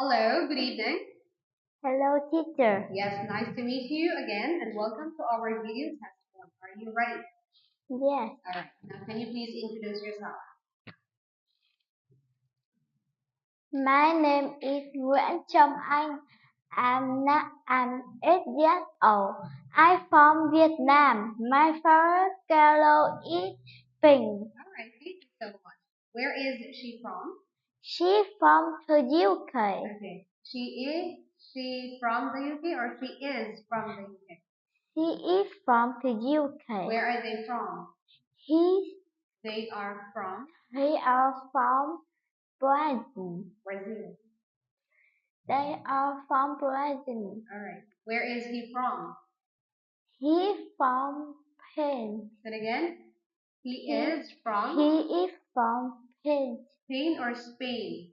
Hello, good evening. Hello, teacher. Yes, nice to meet you again and welcome to our video test one. Are you ready? Yes, All right. Now, can you please introduce yourself? my name is Nguyễn Trâm Anh. I'm 8 years old. I'm from Vietnam. My favorite color is pink. All right, thank you so much. Where is she from? She's from the UK. Okay. She from the UK or she is from the UK? She is from the UK. Where are they from? He, They are from he are from Brazil. Brazil. They are from Brazil. All right. Where is he from? He from Spain. Say it again. He He, is from he is from Spain. Spain or Spain?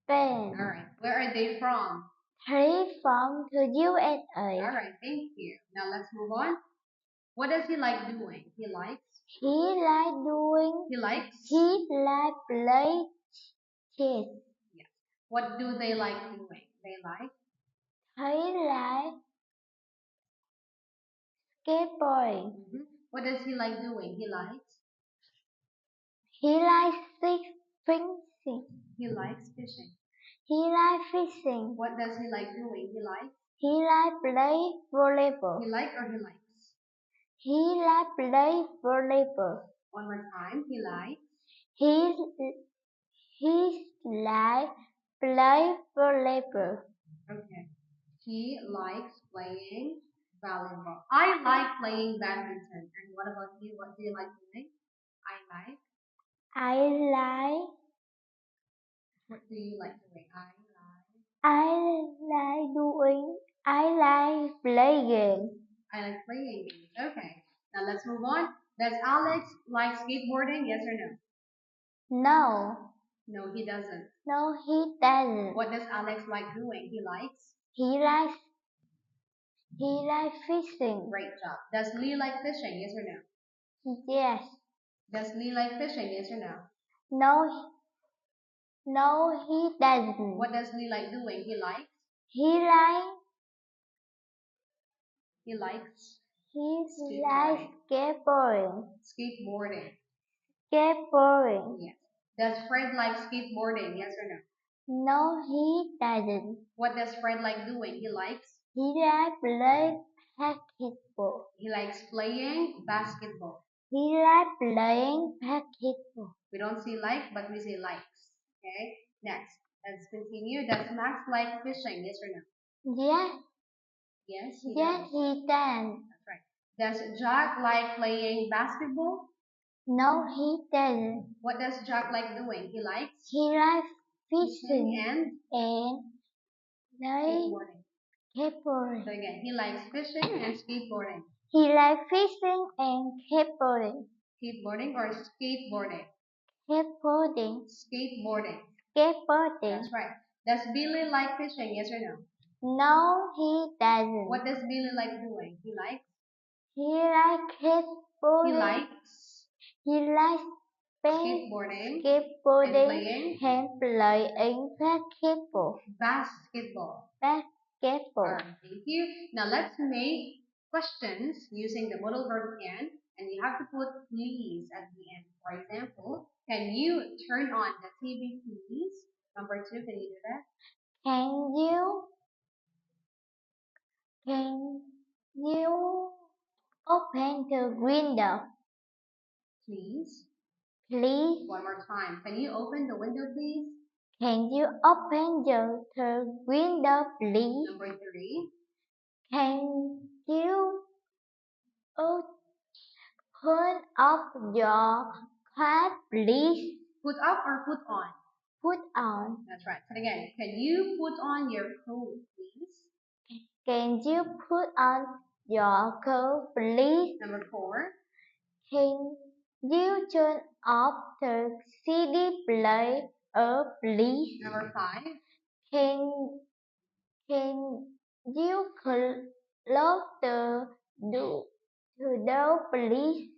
Spain. All right. Where are they from? He's from the USA. All right, thank you. Now let's move on. What does he like doing? He likes. He like doing. He likes. He like play chess. Yes. What do they like doing? They like. He like skateboarding. What does he like doing? He likes. He like fishing. He likes fishing. He like fishing. What does he like doing? He likes. He like play volleyball. He like or he likes. He like play volleyball. One more time. He likes. He like play volleyball. Okay. He likes playing volleyball. I like playing badminton. And what about you? What do you like doing? I like. I like. What do you like doing? I like doing. I like playing. I like playing games. Okay. Now let's move on. Does Alex like skateboarding? Yes or no? No, No, he doesn't. no, he doesn't. What does Alex like doing? He likes. He likes. He likes fishing. Great job. Does Lee like fishing? Yes or no? Yes. Does Lee like fishing? Yes or no? No, no, he doesn't. What does Lee like doing? He likes. He likes. He likes He likes skateboarding. skateboarding. Skateboarding. Skateboarding. Yes. Does Fred like skateboarding? Yes or no? No, he doesn't. What does Fred like doing? He likes. He likes playing basketball. He likes playing basketball. He likes playing basketball. We don't say like, but we say likes. Okay. Next, let's continue. Does Max like fishing? Yes or no? Yes, Yes, he yes, does. he can. That's right. Does Jack like playing basketball? No, he doesn't. What does Jack like doing? He likes He likes fishing fishing and and skateboarding. skateboarding. So again, he likes fishing and skateboarding. He likes fishing and skateboarding. Skateboarding or skateboarding? Skateboarding. Skateboarding. Skateboarding. That's right. Does Billy like fishing? Yes or no? No, he doesn't. What does Billy like doing? He likes. He likes He skateboarding. likes He likes skateboarding skateboarding and and playing basketball. basketball. Basketball. All right, thank you. Now let's make questions using the modal verb can, and you have to put please at the end. For example, can you turn on the TV, please? Number 2, can you do that? Can you open the window, Please. please? One more time. Can you open the window, please? Can you open the window, please? Number 3. Can you put off your hat, please? Put up or put on? Put on. That's right. So again, can you put on your coat, please? Can you put on your coat, please? Number 4. Can you turn off the CD player, please? Number 5. Can can you close the door, please?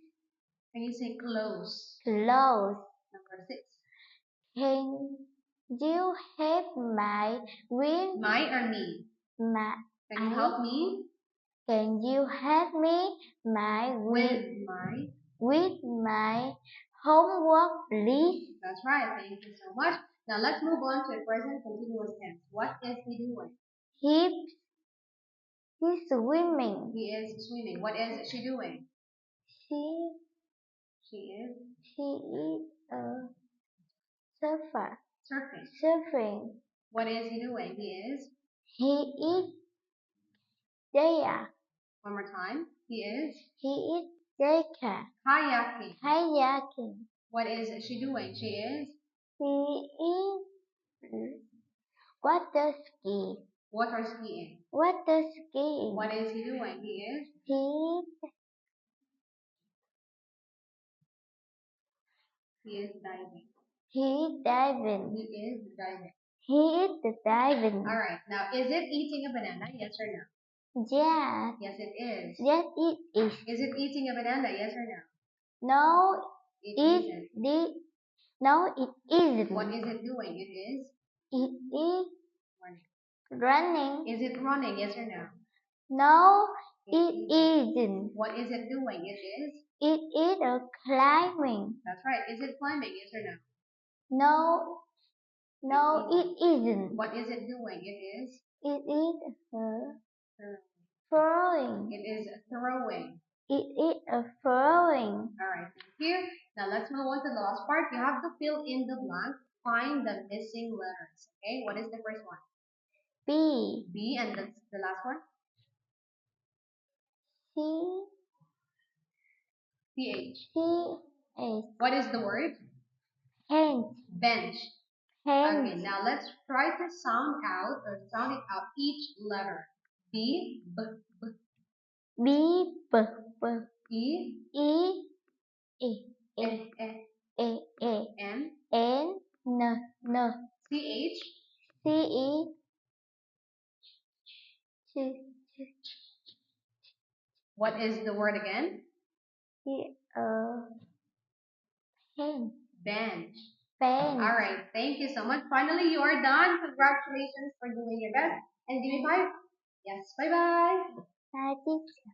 Can you say close? Close. Number 6. Can you help my with My or me? my Can you help me? Can you help me with my homework, please? That's right. Thank you so much. Now let's move on to a present continuous tense. What is he doing? He He's swimming. He is swimming. What is she doing? She She is she is a surfer. surfing. Surfing. What is he doing? He is there. One more time. He is There. kayaking. Kayaking. What is she doing? She is He is water ski. water skiing. Water skiing. What is he doing? He He is diving. he diving. He is diving. He is diving. All right. Now, is it eating a banana? Yes or no? Yes. Yes, it is. Yes, it is. Is it eating a banana? Yes or no? No, It it isn't. the no, it isn't. What is it doing? It is It is running. running. Is it running? Yes or no? No, It it isn't. isn't. What is it doing? It is. It is a climbing. That's right. Is it climbing? Yes or no? No, no, it isn't. What is it doing? It is. It is Throwing. throwing. It is throwing. It is a throwing. All right. Thank you. Now let's move on to the last part. You have to fill in the blank. Find the missing letters. Okay. What is the first one? B. B, and the last one? C. PH. C. H. What is the word? Bench. Bench. Bench. Okay, now let's try to sound it out each letter. B, B, B, B. B. B. E, E. E. E, E. E, E. E. N, N. N. N. CH. C. E. C. What is the word again? C. Bench. Bench. Bench. All right, thank you so much. Finally, you are done. Congratulations for doing your best. And give me five. Yes, bye bye. Bye, teacher.